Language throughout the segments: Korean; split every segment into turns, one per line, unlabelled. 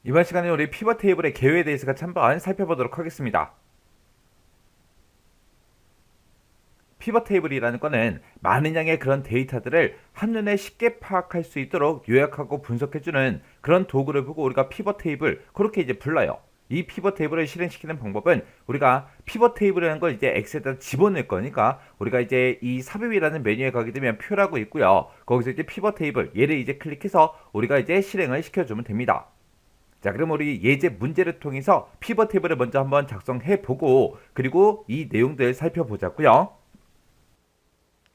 이번 시간에 우리 피벗 테이블의 개요에 대해서 같이 한번 살펴보도록 하겠습니다. 피벗 테이블이라는 거는 많은 양의 그런 데이터들을 한눈에 쉽게 파악할 수 있도록 요약하고 분석해주는 그런 도구를 보고 우리가 피벗 테이블 그렇게 이제 불러요. 이 피벗 테이블을 실행시키는 방법은 우리가 피벗 테이블이라는 걸 이제 엑셀에다 집어넣을 거니까 우리가 이제 이 삽입이라는 메뉴에 가게 되면 표라고 있고요. 거기서 이제 피벗 테이블 얘를 이제 클릭해서 우리가 이제 실행을 시켜주면 됩니다. 자, 그럼 우리 예제 문제를 통해서 피벗 테이블을 먼저 한번 작성해 보고 그리고 이 내용들 살펴보자고요.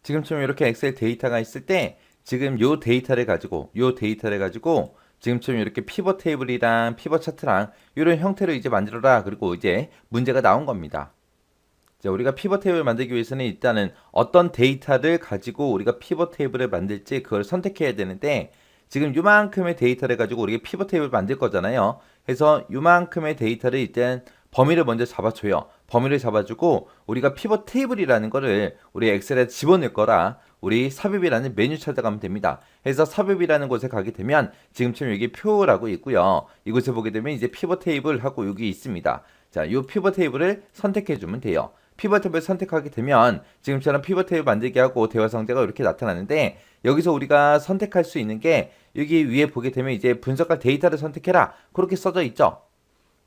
지금처럼 이렇게 엑셀 데이터가 있을 때 지금 요 데이터를 가지고 지금처럼 이렇게 피벗 테이블이랑 피벗 차트랑 이런 형태로 이제 만들어라. 그리고 이제 문제가 나온 겁니다. 자, 우리가 피벗 테이블을 만들기 위해서는 일단은 어떤 데이터를 가지고 우리가 피벗 테이블을 만들지 그걸 선택해야 되는데 지금 요만큼의 데이터를 가지고 우리가 피벗 테이블을 만들 거잖아요. 그래서 요만큼의 데이터를 일단 범위를 먼저 잡아줘요. 범위를 잡아주고 우리가 피벗 테이블이라는 거를 우리 엑셀에 집어넣을 거라 우리 삽입이라는 메뉴 찾아가면 됩니다. 그래서 삽입이라는 곳에 가게 되면 지금처럼 여기 표라고 있고요. 이곳에 보게 되면 이제 피벗 테이블 하고 여기 있습니다. 자, 이 피벗 테이블을 선택해 주면 돼요. 피벗 테이블 선택하게 되면 지금처럼 피벗 테이블 만들기 하고 대화 상자가 이렇게 나타나는데 여기서 우리가 선택할 수 있는 게 여기 위에 보게 되면 이제 분석할 데이터를 선택해라 그렇게 써져 있죠.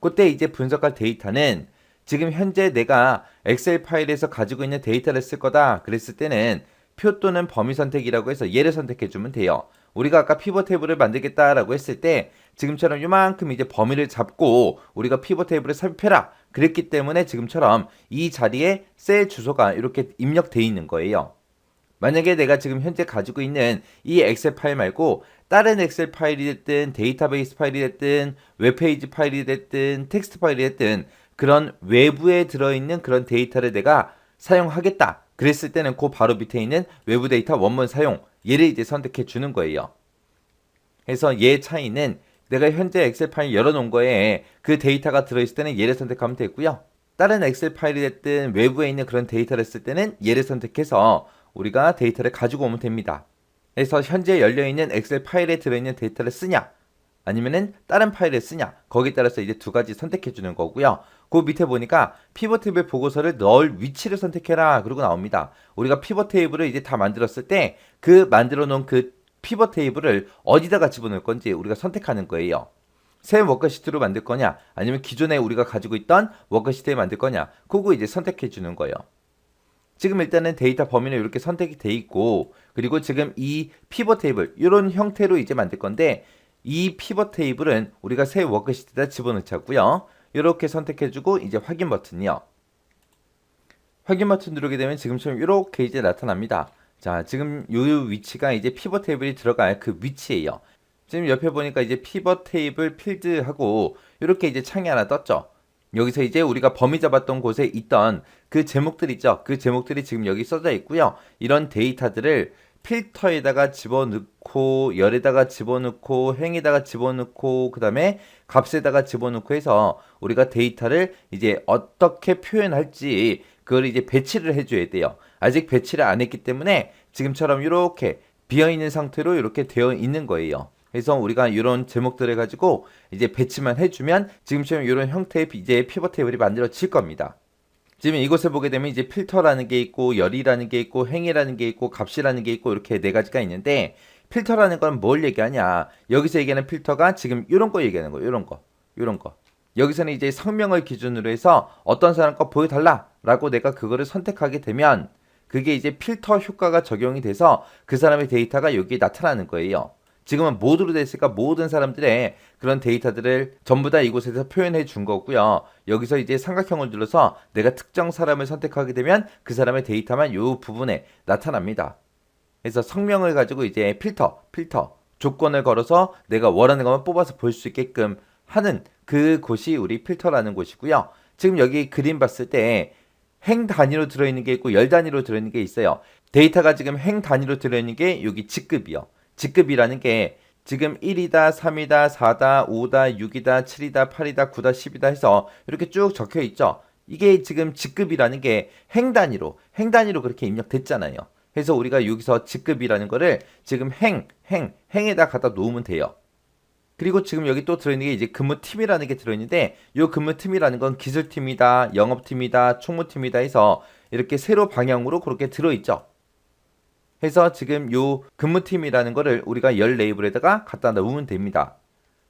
그때 이제 분석할 데이터는 지금 현재 내가 엑셀 파일에서 가지고 있는 데이터를 쓸 거다 그랬을 때는 표 또는 범위 선택이라고 해서 얘를 선택해 주면 돼요. 우리가 아까 피벗 테이블을 만들겠다라고 했을 때 지금처럼 요만큼 이제 범위를 잡고 우리가 피벗 테이블을 삽입해라 그랬기 때문에 지금처럼 이 자리에 셀 주소가 이렇게 입력되어 있는 거예요. 만약에 내가 지금 현재 가지고 있는 이 엑셀 파일 말고 다른 엑셀 파일이 됐든 데이터베이스 파일이 됐든 웹페이지 파일이 됐든 텍스트 파일이 됐든 그런 외부에 들어있는 그런 데이터를 내가 사용하겠다 그랬을 때는 그 바로 밑에 있는 외부 데이터 원문 사용 얘를 이제 선택해 주는 거예요. 그래서 얘 차이는 내가 현재 엑셀 파일 열어놓은 거에 그 데이터가 들어있을 때는 얘를 선택하면 되고요. 다른 엑셀 파일이 됐든 외부에 있는 그런 데이터를 쓸 때는 얘를 선택해서 우리가 데이터를 가지고 오면 됩니다. 그래서 현재 열려있는 엑셀 파일에 들어있는 데이터를 쓰냐 아니면은 다른 파일을 쓰냐 거기에 따라서 이제 두 가지 선택해 주는 거고요. 그 밑에 보니까 피벗 테이블 보고서를 넣을 위치를 선택해라 그러고 나옵니다. 우리가 피벗 테이블을 이제 다 만들었을 때 그 만들어 놓은 그 피벗 테이블을 어디다가 집어넣을 건지 우리가 선택하는 거예요. 새 워크시트로 만들 거냐 아니면 기존에 우리가 가지고 있던 워크시트에 만들 거냐 그거 이제 선택해 주는 거예요. 지금 일단은 데이터 범위는 이렇게 선택이 돼 있고 그리고 지금 이 피벗 테이블 이런 형태로 이제 만들 건데 이 피벗 테이블은 우리가 새 워크시트에다 집어넣자고요. 이렇게 선택해주고 이제 확인 버튼이요. 확인 버튼 누르게 되면 지금처럼 이렇게 이제 나타납니다. 자, 지금 이 위치가 이제 피벗 테이블이 들어갈 그 위치예요. 지금 옆에 보니까 이제 피벗 테이블 필드하고 이렇게 이제 창이 하나 떴죠. 여기서 이제 우리가 범위 잡았던 곳에 있던 그 제목들 있죠. 그 제목들이 지금 여기 써져 있고요. 이런 데이터들을 필터에다가 집어넣고 열에다가 집어넣고 행에다가 집어넣고 그 다음에 값에다가 집어넣고 해서 우리가 데이터를 이제 어떻게 표현할지 그걸 이제 배치를 해줘야 돼요. 아직 배치를 안 했기 때문에 지금처럼 이렇게 비어있는 상태로 이렇게 되어 있는 거예요. 그래서 우리가 이런 제목들을 가지고 이제 배치만 해주면 지금처럼 이런 형태의 이제 피벗 테이블이 만들어질 겁니다. 지금 이곳에 보게 되면 이제 필터라는 게 있고 열이라는 게 있고 행이라는 게 있고 값이라는 게 있고 이렇게 네 가지가 있는데 필터라는 건 뭘 얘기하냐 여기서 얘기하는 필터가 지금 이런 거 얘기하는 거예요. 이런 거 여기서는 이제 성명을 기준으로 해서 어떤 사람 거 보여달라 라고 내가 그거를 선택하게 되면 그게 이제 필터 효과가 적용이 돼서 그 사람의 데이터가 여기에 나타나는 거예요. 지금은 모드로 됐으니까 모든 사람들의 그런 데이터들을 전부 다 이곳에서 표현해 준 거고요. 여기서 이제 삼각형을 눌러서 내가 특정 사람을 선택하게 되면 그 사람의 데이터만 이 부분에 나타납니다. 그래서 성명을 가지고 이제 필터 조건을 걸어서 내가 원하는 것만 뽑아서 볼 수 있게끔 하는 그 곳이 우리 필터라는 곳이고요. 지금 여기 그림 봤을 때 행 단위로 들어있는 게 있고 열 단위로 들어있는 게 있어요. 데이터가 지금 행 단위로 들어있는 게 여기 직급이요. 직급이라는 게 지금 1이다, 3이다, 4다, 5다, 6이다, 7이다, 8이다, 9다, 10이다 해서 이렇게 쭉 적혀 있죠. 이게 지금 직급이라는 게 행 단위로 그렇게 입력됐잖아요. 그래서 우리가 여기서 직급이라는 거를 지금 행에다 갖다 놓으면 돼요. 그리고 지금 여기 또 들어있는 게 이제 근무팀이라는 게 들어있는데 이 근무팀이라는 건 기술팀이다, 영업팀이다, 총무팀이다 해서 이렇게 세로 방향으로 그렇게 들어있죠. 해서 지금 요 근무팀이라는 거를 우리가 열 레이블에다가 갖다 놓으면 됩니다.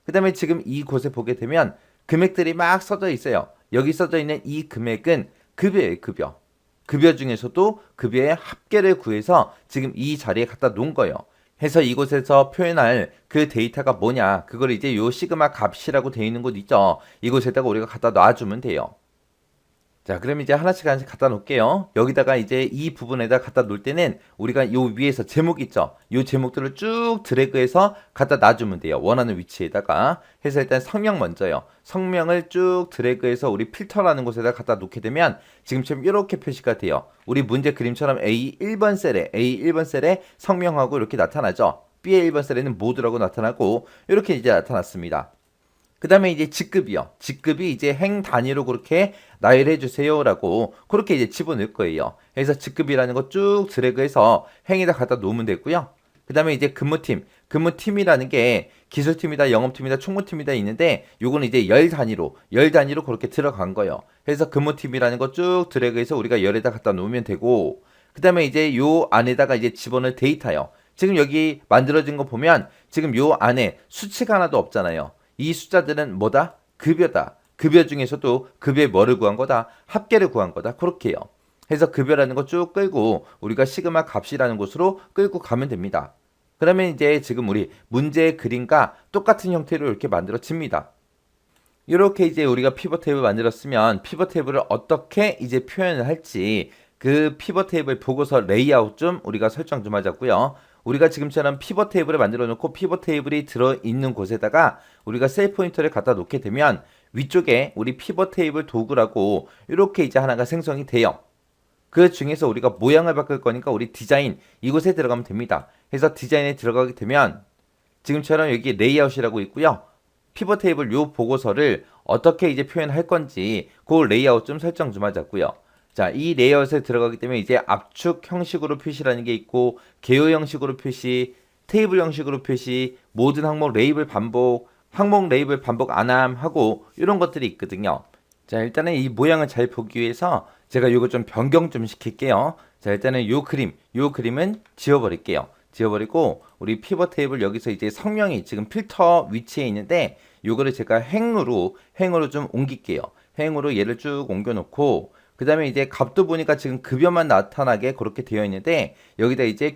그 다음에 지금 이곳에 보게 되면 금액들이 막 써져 있어요. 여기 써져 있는 이 금액은 급여예요, 급여. 급여 중에서도 급여의 합계를 구해서 지금 이 자리에 갖다 놓은 거예요. 해서 이곳에서 표현할 그 데이터가 뭐냐, 그걸 이제 요 시그마 값이라고 되어 있는 곳 있죠. 이곳에다가 우리가 갖다 놔주면 돼요. 자, 그럼 이제 하나씩 하나씩 갖다 놓을게요. 여기다가 이제 이 부분에다 갖다 놓을 때는 우리가 요 위에서 제목 있죠. 요 제목들을 쭉 드래그해서 갖다 놔주면 돼요. 원하는 위치에다가. 해서 일단 성명 먼저요. 성명을 쭉 드래그해서 우리 필터라는 곳에다 갖다 놓게 되면 지금처럼 이렇게 표시가 돼요. 우리 문제 그림처럼 A1번 셀에 성명하고 이렇게 나타나죠. B의 1번 셀에는 모두라고 나타나고 이렇게 이제 나타났습니다. 그 다음에 이제 직급이요. 직급이 이제 행 단위로 그렇게 나열해 주세요라고 그렇게 이제 집어넣을 거예요. 그래서 직급이라는 거 쭉 드래그해서 행에다 갖다 놓으면 되고요. 그 다음에 이제 근무팀이라는 게 기술팀이다, 영업팀이다, 총무팀이다 있는데 요거는 이제 열 단위로 그렇게 들어간 거예요. 그래서 근무팀이라는 거 쭉 드래그해서 우리가 열에다 갖다 놓으면 되고, 그 다음에 이제 요 안에다가 이제 집어넣을 데이터요. 지금 여기 만들어진 거 보면 지금 요 안에 수치가 하나도 없잖아요. 이 숫자들은 뭐다? 급여다. 급여 중에서도 급여에 뭐를 구한 거다? 합계를 구한 거다. 그렇게요. 해서 급여라는 거 쭉 끌고 우리가 시그마 값이라는 곳으로 끌고 가면 됩니다. 그러면 이제 지금 우리 문제의 그림과 똑같은 형태로 이렇게 만들어집니다. 이렇게 이제 우리가 피벗 테이블 만들었으면 피벗 테이블을 어떻게 이제 표현을 할지 그 피벗 테이블 보고서 레이아웃 좀 우리가 설정 좀 하자고요. 우리가 지금처럼 피벗 테이블을 만들어 놓고 피벗 테이블이 들어있는 곳에다가 우리가 셀 포인터를 갖다 놓게 되면 위쪽에 우리 피벗 테이블 도구라고 이렇게 이제 하나가 생성이 돼요. 그 중에서 우리가 모양을 바꿀 거니까 우리 디자인 이곳에 들어가면 됩니다. 그래서 디자인에 들어가게 되면 지금처럼 여기 레이아웃이라고 있고요. 피벗 테이블 요 보고서를 어떻게 이제 표현할 건지 그 레이아웃 좀 설정 좀 하자고요. 자, 이 레이아웃에 들어가기 때문에 이제 압축 형식으로 표시라는 게 있고 개요 형식으로 표시, 테이블 형식으로 표시, 모든 항목 레이블 반복, 항목 레이블 반복 안함 하고 이런 것들이 있거든요. 자, 일단은 이 모양을 잘 보기 위해서 제가 이거 좀 변경 좀 시킬게요. 자, 일단은 요 그림은 지워버릴게요. 지워버리고 우리 피벗 테이블 여기서 이제 성명이 지금 필터 위치에 있는데 요거를 제가 행으로 좀 옮길게요. 행으로 얘를 쭉 옮겨놓고 그 다음에 이제 값도 보니까 지금 급여만 나타나게 그렇게 되어 있는데 여기다 이제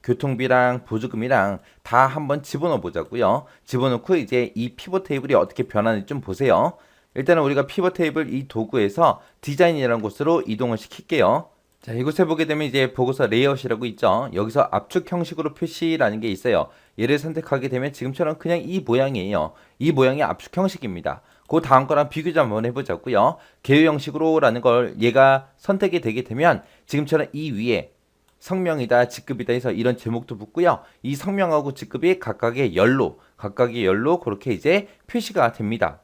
교통비랑 보조금이랑 다 한번 집어넣어 보자고요. 집어넣고 이제 이 피벗 테이블이 어떻게 변하는지 좀 보세요. 일단은 우리가 피벗 테이블 이 도구에서 디자인이라는 곳으로 이동을 시킬게요. 자, 이곳에 보게 되면 이제 보고서 레이아웃이라고 있죠. 여기서 압축 형식으로 표시라는 게 있어요. 얘를 선택하게 되면 지금처럼 그냥 이 모양이에요. 이 모양이 압축 형식입니다. 그 다음 거랑 비교 좀 한번 해보자고요. 개요 형식으로라는 걸 얘가 선택이 되게 되면 지금처럼 이 위에 성명이다, 직급이다 해서 이런 제목도 붙고요. 이 성명하고 직급이 각각의 열로 그렇게 이제 표시가 됩니다.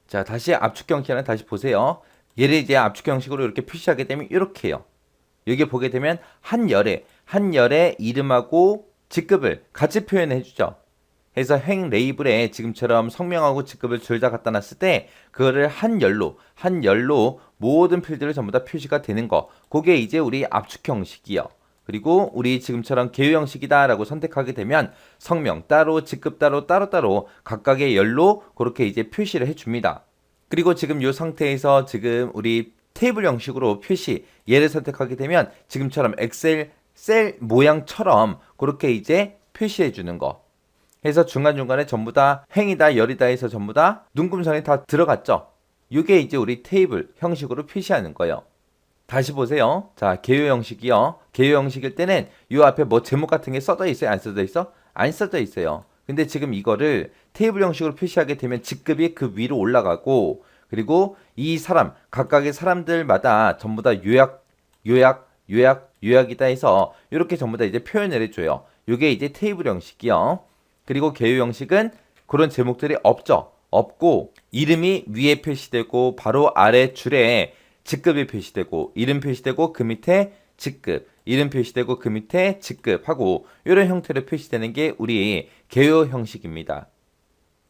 자, 다시 압축 형식을 다시 보세요. 얘를 이제 압축 형식으로 이렇게 표시하게 되면 이렇게요. 여기 보게 되면 한 열의 이름하고 직급을 같이 표현해 주죠. 해서 행 레이블에 지금처럼 성명하고 직급을 둘 다 갖다 놨을 때 그거를 한 열로 모든 필드를 전부 다 표시가 되는 거. 그게 이제 우리 압축 형식이요. 그리고 우리 지금처럼 개요 형식이다 라고 선택하게 되면 성명 따로, 직급 따로 각각의 열로 그렇게 이제 표시를 해 줍니다. 그리고 지금 이 상태에서 지금 우리 테이블 형식으로 표시 얘를 선택하게 되면 지금처럼 엑셀 셀 모양처럼 그렇게 이제 표시해 주는 거. 해서 중간중간에 전부 다 행이다 열이다 해서 전부 다 눈금선이 다 들어갔죠. 이게 이제 우리 테이블 형식으로 표시하는 거예요. 다시 보세요. 자, 개요 형식이요. 개요 형식일 때는 이 앞에 뭐 제목 같은 게 써져 있어요? 안 써져 있어? 안 써져 있어요. 근데 지금 이거를 테이블 형식으로 표시하게 되면 직급이 그 위로 올라가고 그리고 이 사람 각각의 사람들마다 전부 다 요약이다 해서 이렇게 전부 다 이제 표현을 해줘요. 이게 이제 테이블 형식이요. 그리고 개요 형식은 그런 제목들이 없고 이름이 위에 표시되고 바로 아래 줄에 직급이 표시되고 이름 표시되고 그 밑에 직급 이름 표시되고 그 밑에 직급 하고 이런 형태로 표시되는 게 우리 개요 형식입니다.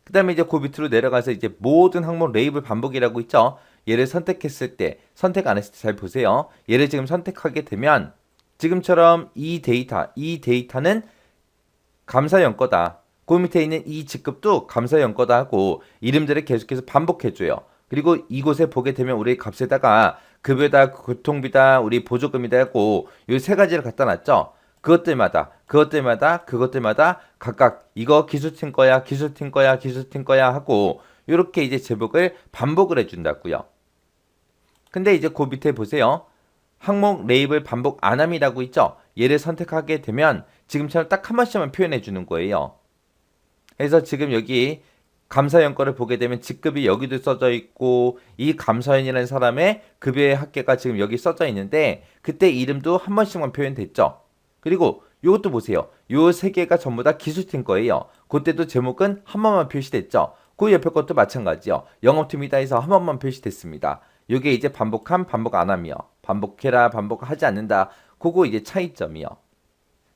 그 그 다음에 이제 그 밑으로 내려가서 이제 모든 항목 레이블 반복이라고 있죠. 얘를 선택했을 때, 선택 안 했을 때 잘 보세요. 얘를 지금 선택하게 되면 지금처럼 이 데이터는 감사형 거다. 그 밑에 있는 이 직급도 감사형 거다 하고 이름들을 계속해서 반복해줘요. 그리고 이곳에 보게 되면 우리 값에다가 급여다, 교통비다, 우리 보조금이다 하고 이 세 가지를 갖다 놨죠. 그것들마다 각각 이거 기술팀 거야, 기술팀 거야, 기술팀 거야 하고 이렇게 이제 제목을 반복을 해준다고요. 근데 이제 그 밑에 보세요. 항목 레이블 반복 안함이라고 있죠. 얘를 선택하게 되면 지금처럼 딱 한 번씩만 표현해 주는 거예요. 그래서 지금 여기 감사연 거를 보게 되면 직급이 여기도 써져 있고 이 감사연이라는 사람의 급여의 합계가 지금 여기 써져 있는데 그때 이름도 한 번씩만 표현됐죠. 그리고 이것도 보세요. 요 세 개가 전부 다 기술팀 거예요. 그때도 제목은 한 번만 표시됐죠. 그 옆에 것도 마찬가지요. 영업팀이다 해서 한 번만 표시됐습니다. 이게 이제 반복함, 반복 안함이요. 반복해라, 반복하지 않는다. 그거 이제 차이점이요.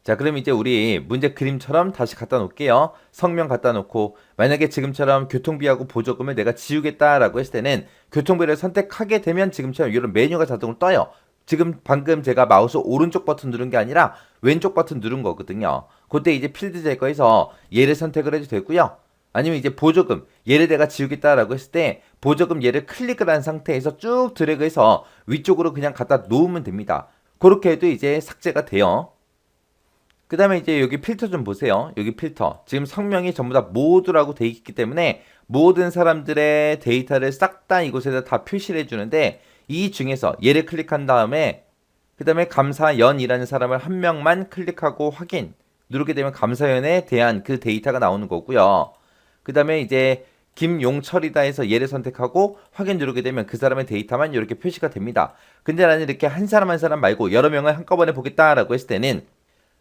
자, 그럼 이제 우리 문제 그림처럼 다시 갖다 놓을게요. 성명 갖다 놓고 만약에 지금처럼 교통비하고 보조금을 내가 지우겠다라고 했을 때는 교통비를 선택하게 되면 지금처럼 이런 메뉴가 자동으로 떠요. 지금 방금 제가 마우스 오른쪽 버튼 누른 게 아니라 왼쪽 버튼 누른 거거든요. 그때 이제 필드 제거해서 얘를 선택을 해도 되고요. 아니면 이제 보조금 얘를 내가 지우겠다라고 했을 때 보조금 얘를 클릭을 한 상태에서 쭉 드래그해서 위쪽으로 그냥 갖다 놓으면 됩니다. 그렇게 해도 이제 삭제가 돼요. 그 다음에 이제 여기 필터 좀 보세요. 여기 필터. 지금 성명이 전부 다 모두라고 돼 있기 때문에 모든 사람들의 데이터를 싹 다 이곳에다 다 표시를 해주는데 이 중에서 얘를 클릭한 다음에 그 다음에 감사연이라는 사람을 한 명만 클릭하고 확인 누르게 되면 감사연에 대한 그 데이터가 나오는 거고요. 그 다음에 이제 김용철이다 해서 얘를 선택하고 확인 누르게 되면 그 사람의 데이터만 이렇게 표시가 됩니다. 근데 나는 이렇게 한 사람 한 사람 말고 여러 명을 한꺼번에 보겠다라고 했을 때는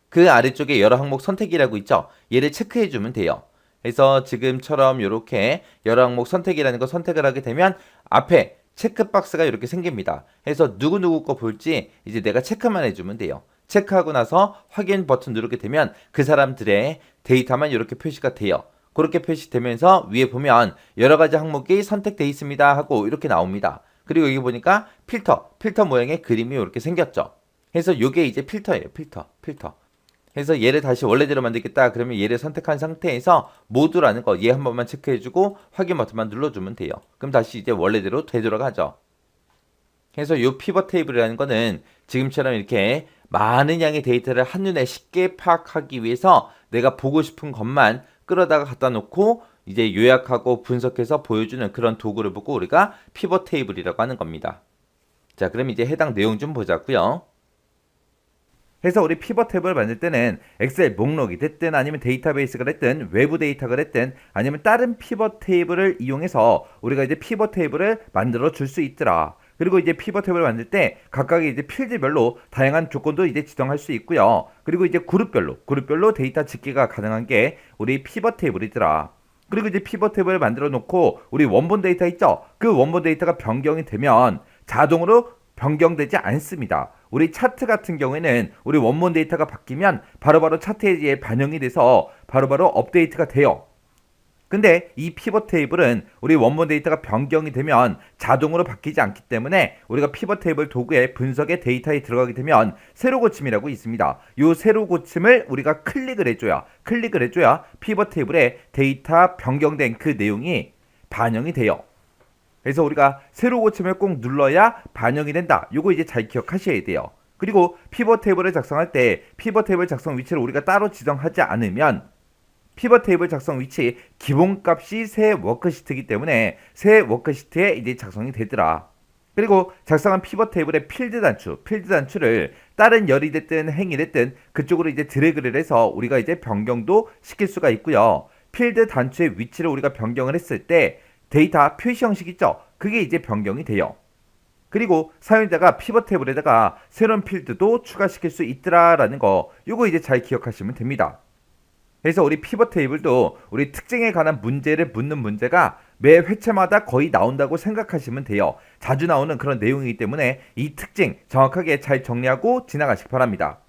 그 아래쪽에 여러 항목 선택이라고 있죠. 얘를 체크해 주면 돼요. 그래서 지금처럼 이렇게 여러 항목 선택이라는 거 선택을 하게 되면 앞에 체크박스가 이렇게 생깁니다. 그래서 누구누구 거 볼지 이제 내가 체크만 해주면 돼요. 체크하고 나서 확인 버튼 누르게 되면 그 사람들의 데이터만 이렇게 표시가 돼요. 그렇게 표시되면서 위에 보면 여러 가지 항목이 선택되어 있습니다 하고 이렇게 나옵니다. 그리고 여기 보니까 필터 모양의 그림이 이렇게 생겼죠. 그래서 이게 이제 필터예요. 필터. 그래서 얘를 다시 원래대로 만들겠다 그러면 얘를 선택한 상태에서 모두라는 거 얘 한 번만 체크해주고 확인 버튼만 눌러주면 돼요. 그럼 다시 이제 원래대로 되돌아가죠. 그래서 이 피벗 테이블이라는 거는 지금처럼 이렇게 많은 양의 데이터를 한눈에 쉽게 파악하기 위해서 내가 보고 싶은 것만 끌어다가 갖다 놓고 이제 요약하고 분석해서 보여주는 그런 도구를 보고 우리가 피벗 테이블이라고 하는 겁니다. 자, 그럼 이제 해당 내용 좀 보자고요. 그래서 우리 피벗 탭을 만들 때는 엑셀 목록이 됐든 아니면 데이터베이스가 됐든 외부 데이터가 됐든 아니면 다른 피벗 테이블을 이용해서 우리가 이제 피벗 테이블을 만들어 줄 수 있더라. 그리고 이제 피벗 탭을 만들 때 각각의 이제 필드별로 다양한 조건도 이제 지정할 수 있고요. 그리고 이제 그룹별로 데이터 집계가 가능한 게 우리 피벗 테이블이더라. 그리고 이제 피벗 탭을 만들어 놓고 우리 원본 데이터 있죠? 그 원본 데이터가 변경이 되면 자동으로 변경되지 않습니다. 우리 차트 같은 경우에는 우리 원본 데이터가 바뀌면 바로바로 차트에 반영이 돼서 바로바로 업데이트가 돼요. 근데 이 피벗 테이블은 우리 원본 데이터가 변경이 되면 자동으로 바뀌지 않기 때문에 우리가 피벗 테이블 도구의 분석의 데이터에 들어가게 되면 세로 고침이라고 있습니다. 이 세로 고침을 우리가 클릭을 해줘야 피벗 테이블에 데이터 변경된 그 내용이 반영이 돼요. 그래서 우리가 세로 고침을 꼭 눌러야 반영이 된다. 요거 이제 잘 기억하셔야 돼요. 그리고 피벗 테이블을 작성할 때 피벗 테이블 작성 위치를 우리가 따로 지정하지 않으면 피벗 테이블 작성 위치 기본값이 새 워크시트이기 때문에 새 워크시트에 이제 작성이 되더라. 그리고 작성한 피벗 테이블의 필드 단추를 다른 열이 됐든 행이 됐든 그쪽으로 이제 드래그를 해서 우리가 이제 변경도 시킬 수가 있고요. 필드 단추의 위치를 우리가 변경을 했을 때 데이터 표시 형식 있죠? 그게 이제 변경이 돼요. 그리고 사용자가 피벗 테이블에다가 새로운 필드도 추가시킬 수 있더라라는 거 요거 이제 잘 기억하시면 됩니다. 그래서 우리 피벗 테이블도 우리 특징에 관한 문제를 묻는 문제가 매 회차마다 거의 나온다고 생각하시면 돼요. 자주 나오는 그런 내용이기 때문에 이 특징 정확하게 잘 정리하고 지나가시기 바랍니다.